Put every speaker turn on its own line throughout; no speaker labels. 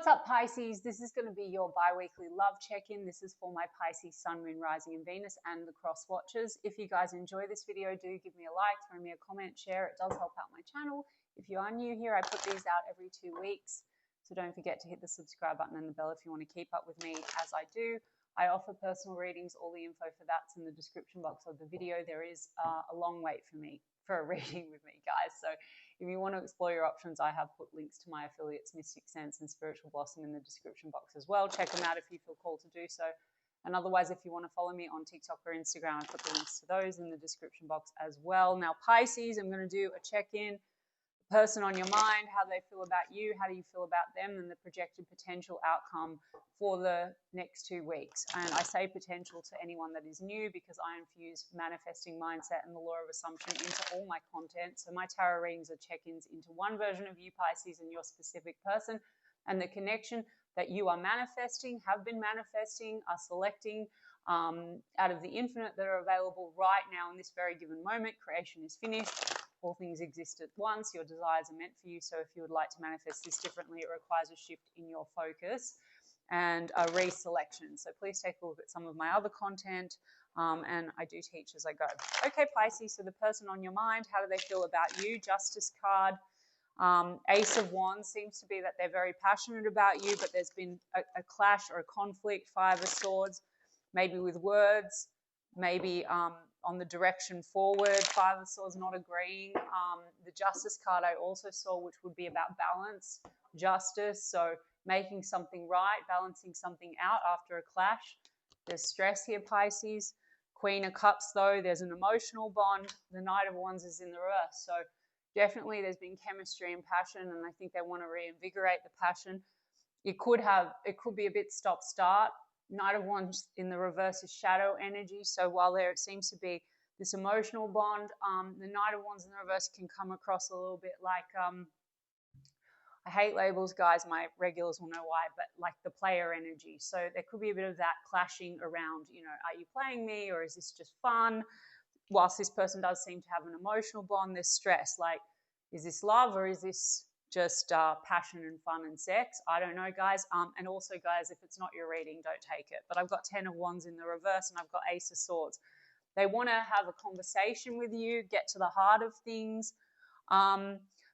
What's up, Pisces? This is going to be your bi-weekly love check-in. This is for my Pisces Sun, Moon, Rising and Venus and the cross watchers. If you guys enjoy this video, do give me a like, throw me a comment, share. It does help out my channel. If you are new here, I put these out every 2 weeks. So don't forget to hit the subscribe button and the bell if you want to keep up with me as I do. I offer personal readings. All the info for that's in the description box of the video. There is a long wait for a reading with me, guys. So if you want to explore your options, I have put links to my affiliates, Mystic Sense and Spiritual Blossom, in the description box as well. Check them out if you feel called to do so. And otherwise, if you want to follow me on TikTok or Instagram, I put the links to those in the description box as well. Now, Pisces, I'm going to do a check-in. Person on your mind, how they feel about you, how do you feel about them, and the projected potential outcome for the next 2 weeks. And I say potential to anyone that is new because I infuse manifesting mindset and the law of assumption into all my content. So my tarot readings are check-ins into one version of you, Pisces, and your specific person, and the connection that you are manifesting, have been manifesting, are selecting out of the infinite that are available right now in this very given moment. Creation is finished. All things exist at once. Your desires are meant for you. So if you would like to manifest this differently, it requires a shift in your focus and a reselection. So please take a look at some of my other content, and I do teach as I go. Okay, Pisces, so the person on your mind, how do they feel about you? Justice card. Ace of Wands seems to be that they're very passionate about you, but there's been a clash or a conflict. Five of Swords, maybe with words, maybe on the direction forward. Five of Swords not agreeing. The Justice card I also saw, which would be about balance, justice, so making something right, balancing something out after a clash. There's stress here, Pisces. Queen of Cups, though, there's an emotional bond. The Knight of Wands is in the reverse, so definitely there's been chemistry and passion, and I think they want to reinvigorate the passion. It could be a bit stop-start. Knight of Wands in the reverse is shadow energy. So while there seems to be this emotional bond, the Knight of Wands in the reverse can come across a little bit like, I hate labels, guys. My regulars will know why, but like the player energy. So there could be a bit of that clashing around, are you playing me or is this just fun? Whilst this person does seem to have an emotional bond, there's stress. Like, is this love or is this just passion and fun and sex? I don't know, guys. And also, guys, if it's not your reading, don't take it. But I've got 10 of Wands in the reverse and I've got Ace of Swords. They want to have a conversation with you, get to the heart of things.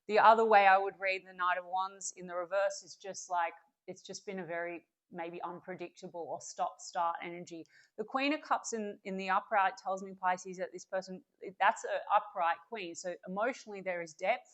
The other way I would read the Knight of Wands in the reverse is just like, it's just been a very maybe unpredictable or stop-start energy. The Queen of Cups in the upright tells me, Pisces, that this person, that's an upright queen. So emotionally there is depth.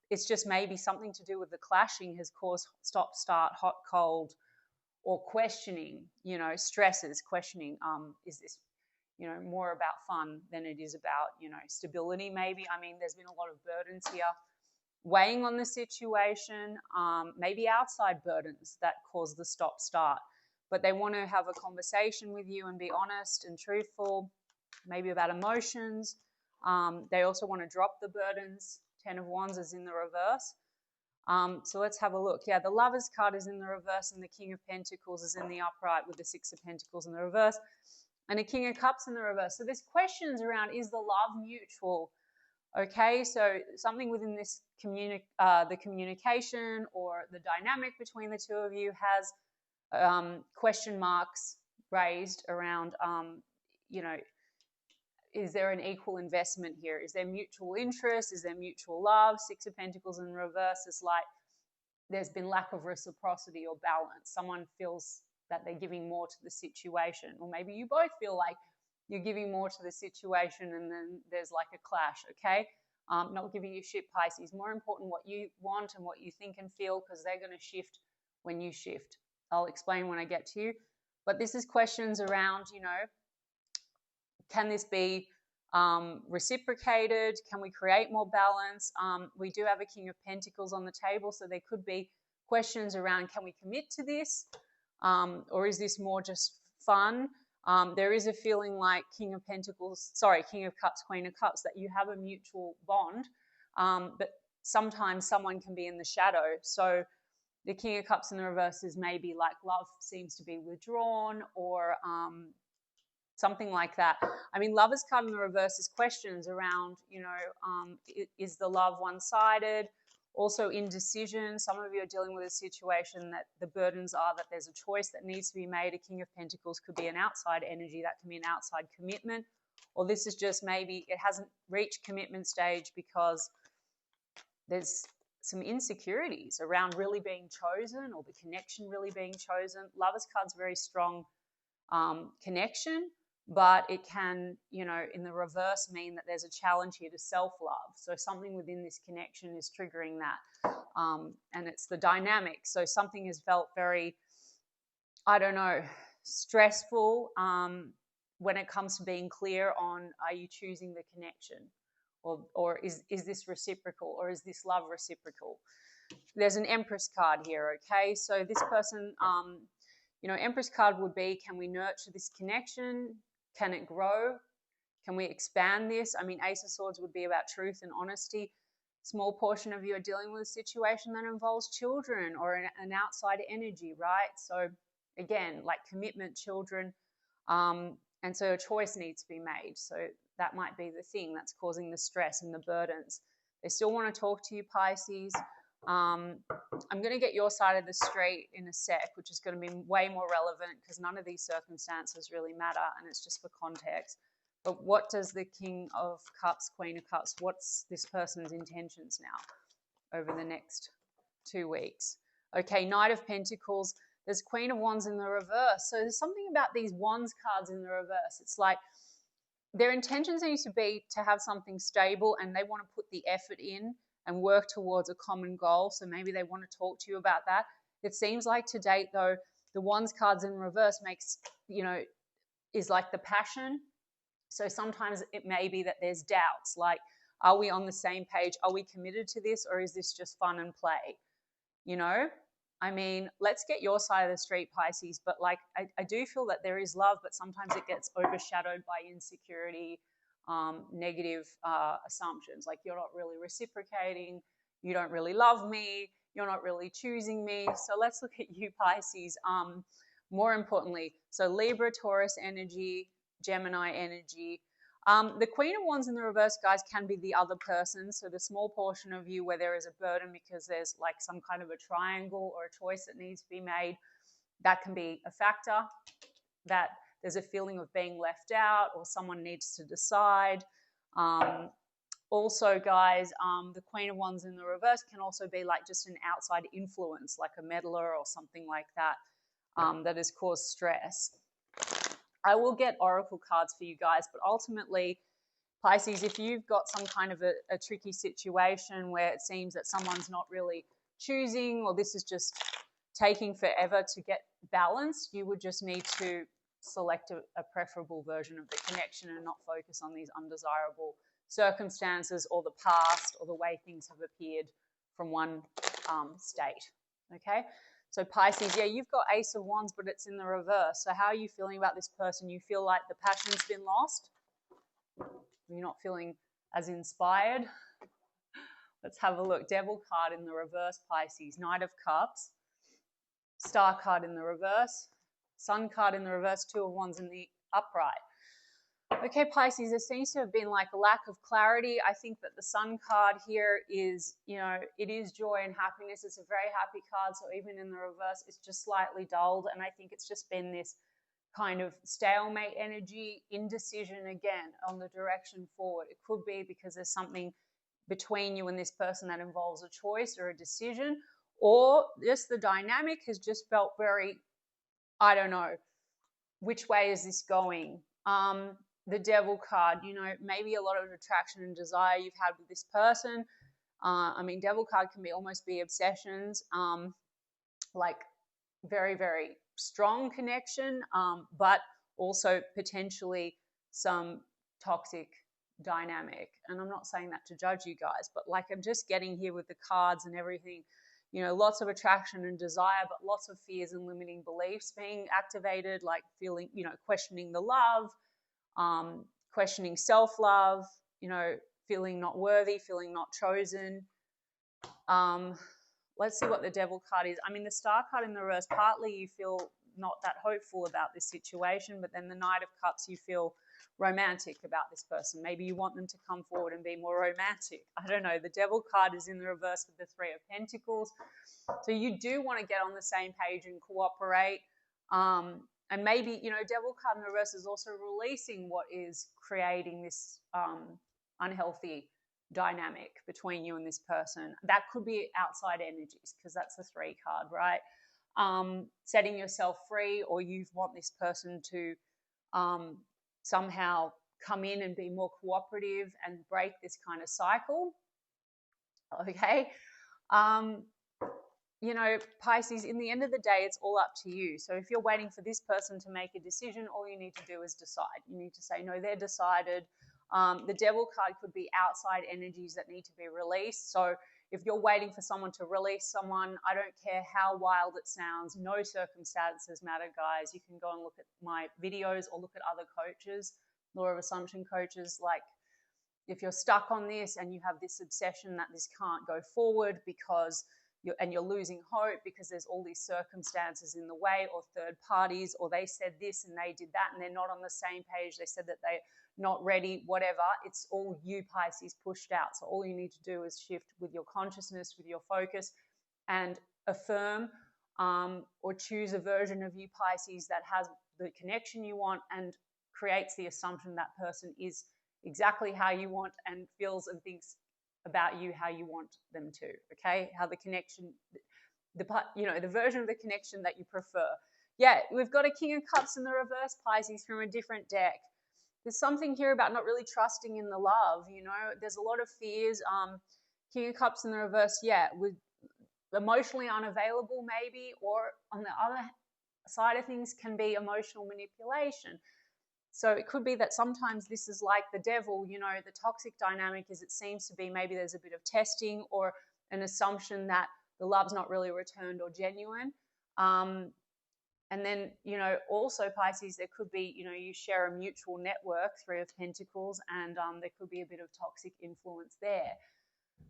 It's just maybe something to do with the clashing has caused stop-start, hot, cold, or questioning, stresses, questioning, is this, more about fun than it is about, stability maybe. I mean, there's been a lot of burdens here weighing on the situation, maybe outside burdens that cause the stop-start. But they want to have a conversation with you and be honest and truthful, maybe about emotions. They also want to drop the burdens. 10 of Wands is in the reverse. So let's have a look. Yeah, the Lovers card is in the reverse and the King of Pentacles is in the upright with the Six of Pentacles in the reverse and the King of Cups in the reverse. So there's questions around, is the love mutual? Okay, so something within this the communication or the dynamic between the two of you has question marks raised around, is there an equal investment here? Is there mutual interest? Is there mutual love? Six of Pentacles in reverse is like there's been lack of reciprocity or balance. Someone feels that they're giving more to the situation, or maybe you both feel like you're giving more to the situation and then there's like a clash, okay? Not giving you shit, Pisces. More important what you want and what you think and feel, because they're going to shift when you shift. I'll explain when I get to you. But this is questions around, can this be reciprocated? Can we create more balance? We do have a King of Pentacles on the table, so there could be questions around, can we commit to this? Or is this more just fun? There is a feeling like King of Cups, Queen of Cups, that you have a mutual bond, but sometimes someone can be in the shadow. So the King of Cups in the reverse is maybe like love seems to be withdrawn or something like that. I mean, Lovers card in the reverse is questions around, is the love one-sided? Also indecision. Some of you are dealing with a situation that the burdens are that there's a choice that needs to be made. A King of Pentacles could be an outside energy. That can be an outside commitment. Or this is just maybe it hasn't reached commitment stage because there's some insecurities around really being chosen or the connection really being chosen. Lover's card's very strong connection, but it can, you know, in the reverse mean that there's a challenge here to self-love. So something within this connection is triggering that. And it's the dynamic. So something has felt very, I don't know, stressful when it comes to being clear on, are you choosing the connection? Or is this reciprocal, or is this love reciprocal? There's an Empress card here, okay? So this person, you know, Empress card would be, can we nurture this connection? Can it grow? Can we expand this? I mean, Ace of Swords would be about truth and honesty. Small portion of you are dealing with a situation that involves children or an outside energy, right? So again, like commitment, children, and so a choice needs to be made. So that might be the thing that's causing the stress and the burdens. They still want to talk to you, Pisces. I'm going to get your side of the street in a sec, which is going to be way more relevant because none of these circumstances really matter and it's just for context. But what does the King of Cups, Queen of Cups, what's this person's intentions now over the next 2 weeks? Okay, Knight of Pentacles. There's Queen of Wands in the reverse. So there's something about these Wands cards in the reverse. It's like their intentions need to be to have something stable and they want to put the effort in and work towards a common goal. So maybe they want to talk to you about that. It seems like to date, though, the Wands cards in reverse makes, you know, is like the passion. So sometimes it may be that there's doubts, like, are we on the same page? Are we committed to this, or is this just fun and play? You know, I mean, let's get your side of the street, Pisces. But like, I do feel that there is love, but sometimes it gets overshadowed by insecurity, negative assumptions. Like you're not really reciprocating, you don't really love me, you're not really choosing me. So let's look at you, Pisces. More importantly, so Libra, Taurus energy, Gemini energy. The Queen of Wands in the reverse, guys, can be the other person. So the small portion of you where there is a burden because there's like some kind of a triangle or a choice that needs to be made, that can be a factor. That there's a feeling of being left out or someone needs to decide. Also, guys, the Queen of Wands in the reverse can also be like just an outside influence, like a meddler or something like that, that has caused stress. I will get oracle cards for you guys, but ultimately, Pisces, if you've got some kind of a tricky situation where it seems that someone's not really choosing or this is just taking forever to get balanced, you would just need to select a preferable version of the connection and not focus on these undesirable circumstances or the past or the way things have appeared from one state, okay? So Pisces, yeah, you've got Ace of Wands, but it's in the reverse. So how are you feeling about this person? You feel like the passion's been lost? You're not feeling as inspired? Let's have a look. Devil card in the reverse, Pisces. Knight of Cups. Star card in the reverse. Sun card in the reverse. Two of Wands in the upright. Okay, Pisces, there seems to have been like a lack of clarity. I think that the Sun card here is, you know, it is joy and happiness. It's a very happy card. So even in the reverse, it's just slightly dulled. And I think it's just been this kind of stalemate energy, indecision again on the direction forward. It could be because there's something between you and this person that involves a choice or a decision, or just the dynamic has just felt very, I don't know, which way is this going? The Devil card, you know, maybe a lot of attraction and desire you've had with this person. I mean, Devil card can be almost be obsessions, like very, very strong connection, but also potentially some toxic dynamic. And I'm not saying that to judge you guys, but like I'm just getting here with the cards and everything, you know, lots of attraction and desire, but lots of fears and limiting beliefs being activated, like feeling, you know, questioning the love, questioning self-love, you know, feeling not worthy, feeling not chosen. Let's see what the Devil card is. I mean, the Star card in the reverse, partly you feel not that hopeful about this situation, but then the Knight of Cups, you feel romantic about this person. Maybe you want them to come forward and be more romantic. I don't know. The Devil card is in the reverse with the Three of Pentacles. So you do want to get on the same page and cooperate. And maybe, you know, Devil card in the reverse is also releasing what is creating this unhealthy dynamic between you and this person. That could be outside energies, because that's the 3 card, right? Setting yourself free, or you want this person to somehow come in and be more cooperative and break this kind of cycle. Okay. You know, Pisces, in the end of the day, it's all up to you. So if you're waiting for this person to make a decision, all you need to do is decide. You need to say, no, they're decided. The Devil card could be outside energies that need to be released. So if you're waiting for someone to release someone, I don't care how wild it sounds, no circumstances matter, guys. You can go and look at my videos or look at other coaches, Law of Assumption coaches. Like, if you're stuck on this and you have this obsession that this can't go forward because you're losing hope because there's all these circumstances in the way, or third parties, or they said this and they did that and they're not on the same page, they said that they're not ready, whatever, it's all you, Pisces, pushed out. So all you need to do is shift with your consciousness, with your focus, and affirm or choose a version of you, Pisces, that has the connection you want and creates the assumption that person is exactly how you want and feels and thinks about you how you want them to. Okay, how the connection, the version of the connection that you prefer. Yeah, we've got a King of Cups in the reverse, Pisces, from a different deck. There's something here about not really trusting in the love. You know, there's a lot of fears. King of Cups in the reverse, yeah, with emotionally unavailable maybe, or on the other side of things can be emotional manipulation. So it could be that sometimes this is like the devil, you know, the toxic dynamic is it seems to be maybe there's a bit of testing or an assumption that the love's not really returned or genuine. And then, you know, also Pisces, there could be, you know, you share a mutual network, 3 of Pentacles, and there could be a bit of toxic influence there.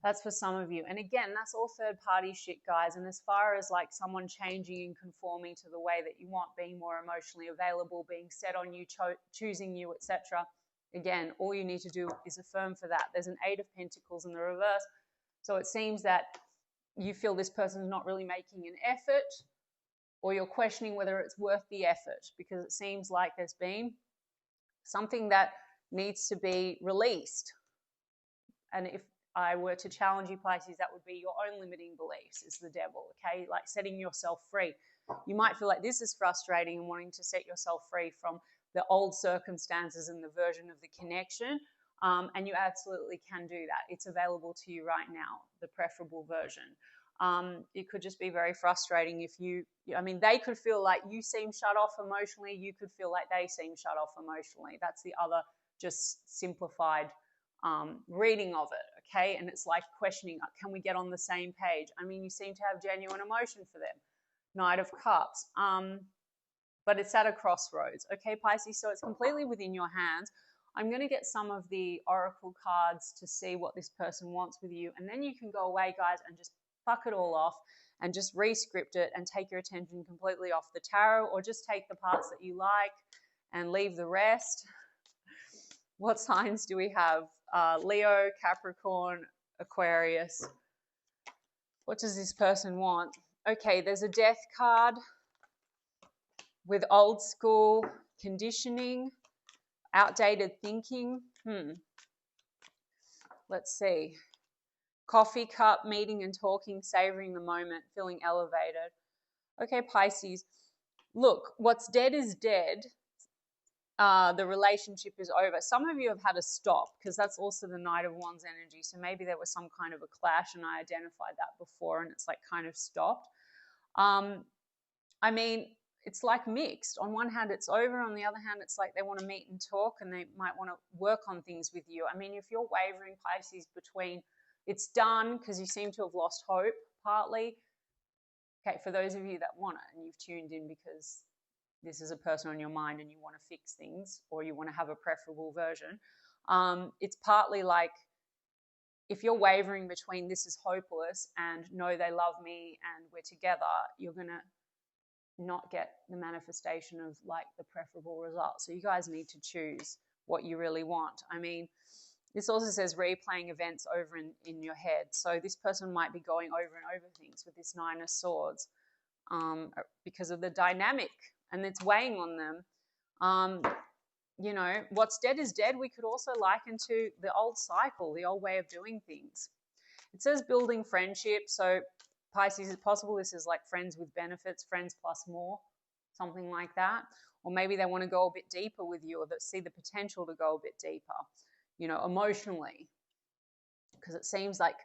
That's for some of you. And again, that's all third party shit, guys. And as far as like someone changing and conforming to the way that you want, being more emotionally available, being set on you, choosing you, etc. Again, all you need to do is affirm for that. There's an 8 of Pentacles in the reverse. So it seems that you feel this person's not really making an effort, or you're questioning whether it's worth the effort, because it seems like there's been something that needs to be released. And if I were to challenge you, Pisces, that would be your own limiting beliefs, is the devil, okay? Like setting yourself free. You might feel like this is frustrating and wanting to set yourself free from the old circumstances and the version of the connection, and you absolutely can do that. It's available to you right now, the preferable version. It could just be very frustrating if they could feel like you seem shut off emotionally, you could feel like they seem shut off emotionally. That's the other just simplified reading of it, okay? And it's like questioning, can we get on the same page? I mean, you seem to have genuine emotion for them. Knight of Cups. But it's at a crossroads, okay, Pisces? So it's completely within your hands. I'm going to get some of the oracle cards to see what this person wants with you, and then you can go away, guys, and just fuck it all off and just re-script it and take your attention completely off the tarot, or just take the parts that you like and leave the rest. What signs do we have? Leo, Capricorn, Aquarius. What does this person want? Okay, there's a Death card with old school conditioning, outdated thinking. Let's see. Coffee cup, meeting and talking, savoring the moment, feeling elevated. Okay, Pisces. Look, what's dead is dead. The relationship is over. Some of you have had a stop, because that's also the Knight of Wands energy. So maybe there was some kind of a clash, and I identified that before, and it's like kind of stopped. I mean, it's like mixed. On one hand, it's over. On the other hand, it's like they want to meet and talk, and they might want to work on things with you. I mean, if you're wavering, Pisces, between it's done because you seem to have lost hope, partly. Okay, for those of you that want it, and you've tuned in because this is a person on your mind and you want to fix things, or you want to have a preferable version, it's partly like if you're wavering between this is hopeless and no, they love me and we're together, you're going to not get the manifestation of like the preferable result. So you guys need to choose what you really want. I mean, this also says replaying events over in your head. So this person might be going over and over things with this Nine of Swords because of the dynamic, and it's weighing on them. You know, what's dead is dead. We could also liken to the old cycle, the old way of doing things. It says building friendship. So Pisces, it's possible this is like friends with benefits, friends plus more, something like that. Or maybe they want to go a bit deeper with you, or that see the potential to go a bit deeper, you know, emotionally. Because it seems like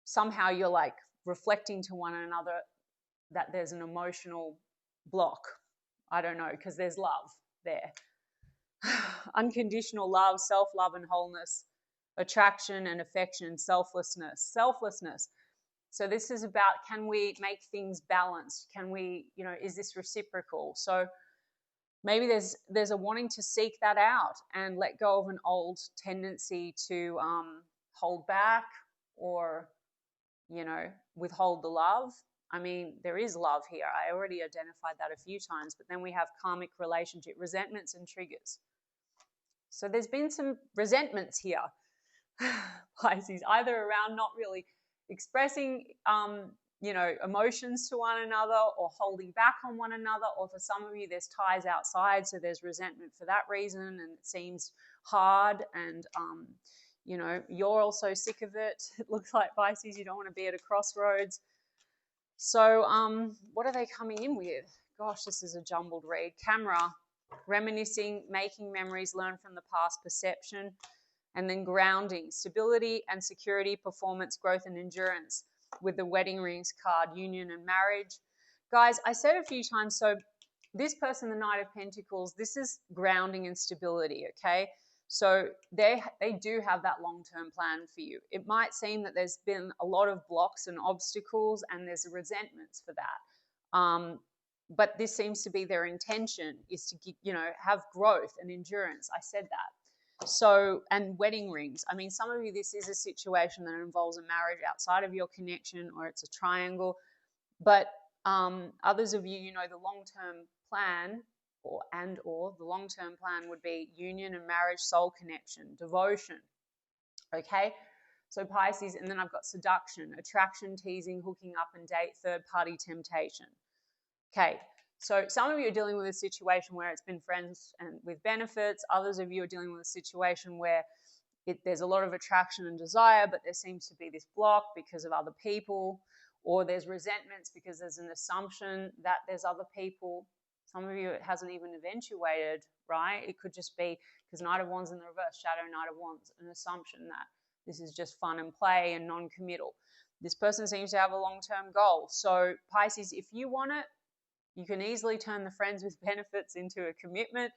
somehow you're like reflecting to one another that there's an emotional block. I don't know, because there's love there. Unconditional love, self-love and wholeness, attraction and affection, selflessness. So this is about, can we make things balanced? Can we, you know, is this reciprocal? So maybe there's a wanting to seek that out and let go of an old tendency to hold back or, you know, withhold the love. I mean, there is love here. I already identified that a few times, but then we have karmic relationship, resentments and triggers. So there's been some resentments here, Pisces, either around not really expressing, you know, emotions to one another, or holding back on one another, or for some of you, there's ties outside, so there's resentment for that reason, and it seems hard, and, you know, you're also sick of it. It looks like, Pisces, you don't want to be at a crossroads. So what are they coming in with? Gosh, this is a jumbled read. Camera. Reminiscing, making memories, learn from the past, perception, and then grounding, stability and security, performance, growth and endurance with the wedding rings card, union and marriage. Guys, I said a few times, so this person, the Knight of Pentacles, this is grounding and stability, okay? So they do have that long-term plan for you. It might seem that there's been a lot of blocks and obstacles and there's resentments for that. But this seems to be their intention, is to, you know, have growth and endurance. I said that. So, and wedding rings. I mean, some of you, this is a situation that involves a marriage outside of your connection, or it's a triangle. But others of you, you know, the long-term plan or the long-term plan would be union and marriage, soul connection, devotion. Okay? So Pisces, and then I've got seduction, attraction, teasing, hooking up and date, third-party temptation. Okay, so some of you are dealing with a situation where it's been friends and with benefits. Others of you are dealing with a situation where there's a lot of attraction and desire, but there seems to be this block because of other people, or there's resentments because there's an assumption that there's other people. Some of you, it hasn't even eventuated, right? It could just be because Knight of Wands in the reverse, Shadow Knight of Wands, an assumption that this is just fun and play and non-committal. This person seems to have a long-term goal. So Pisces, if you want it, you can easily turn the friends with benefits into a commitment.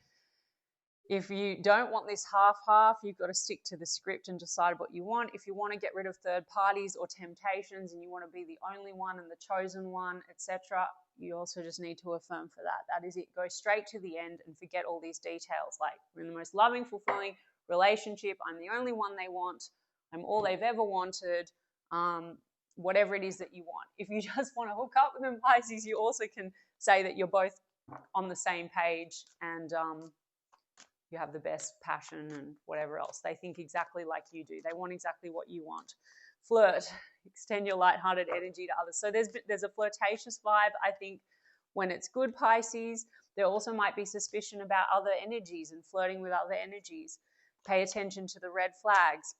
If you don't want this half-half, you've got to stick to the script and decide what you want. If you want to get rid of third parties or temptations and you want to be the only one and the chosen one, etc., you also just need to affirm for that. That is it. Go straight to the end and forget all these details. Like, we're in the most loving, fulfilling relationship. I'm the only one they want. I'm all they've ever wanted. Whatever it is that you want. If you just want to hook up with them, Pisces, you also can say that you're both on the same page and you have the best passion and whatever else. They think exactly like you do. They want exactly what you want. Flirt, extend your lighthearted energy to others. So there's a flirtatious vibe, I think, when it's good, Pisces. There also might be suspicion about other energies and flirting with other energies. Pay attention to the red flags.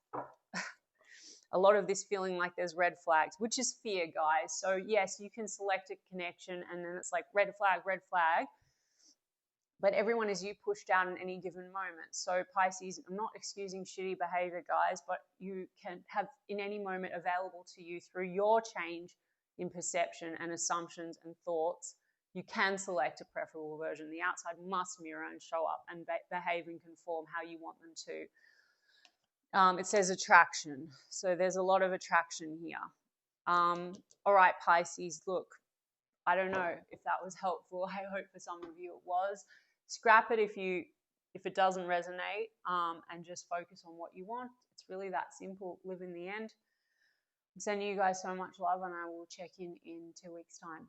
A lot of this feeling like there's red flags, which is fear, guys. So yes, you can select a connection and then it's like red flag. But everyone is you pushed down in any given moment. So Pisces, I'm not excusing shitty behavior, guys, but you can have in any moment available to you through your change in perception and assumptions and thoughts. You can select a preferable version. The outside must mirror and show up and behave and conform how you want them to. It says attraction. So there's a lot of attraction here. All right, Pisces, look, I don't know if that was helpful. I hope for some of you it was. Scrap it if it doesn't resonate, and just focus on what you want. It's really that simple. Live in the end. I'm sending you guys so much love, and I will check in 2 weeks' time.